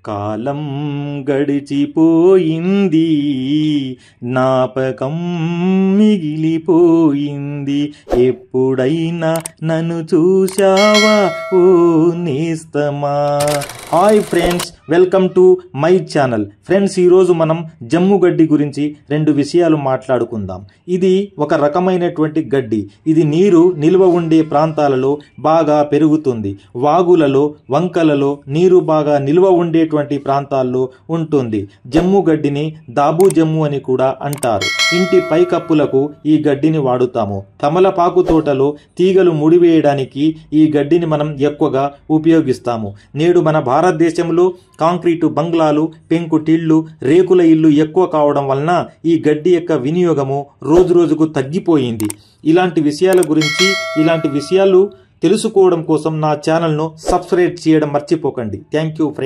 కాలం గడిచిపోయింది, జ్ఞాపకం మిగిలిపోయింది, ఎప్పుడైనా నన్ను చూశావా ఓ నేస్తమా. Hi friends, welcome to my channel. Friends, ఈరోజు మనం జమ్ము గడ్డి గురించి 2 విషయాలు మాట్లాడుకుందాం. ఇది ఒక రకమైనటువంటి గడ్డి. ఇది నీరు నిల్వ ఉండే ప్రాంతాలలో బాగా పెరుగుతుంది. వాగులలో, వంకలలో నీరు బాగా నిల్వ ఉండేటువంటి ప్రాంతాల్లో ఉంటుంది. జమ్ము గడ్డిని దాబు జమ్ము అని కూడా అంటారు. ఇంటి పైకప్పులకు ఈ గడ్డిని వాడుతాము. తమలపాకు తోటలో తీగలు ముడివేయడానికి ఈ గడ్డిని మనం ఎక్కువగా ఉపయోగిస్తాము. నేడు మన భారతదేశంలో కాంక్రీటు బంగ్లాలు, పెంకుటిళ్ళు, రేకుల ఇల్లు ఎక్కువ కావడం వలన ఈ గడ్డి యొక్క వినియోగము రోజు రోజుకు తగ్గిపోయింది. ఇలాంటి విషయాలు తెలుసుకోవడం కోసం నా ఛానల్ను సబ్స్క్రైబ్ చేయడం మర్చిపోకండి. Thank you friends.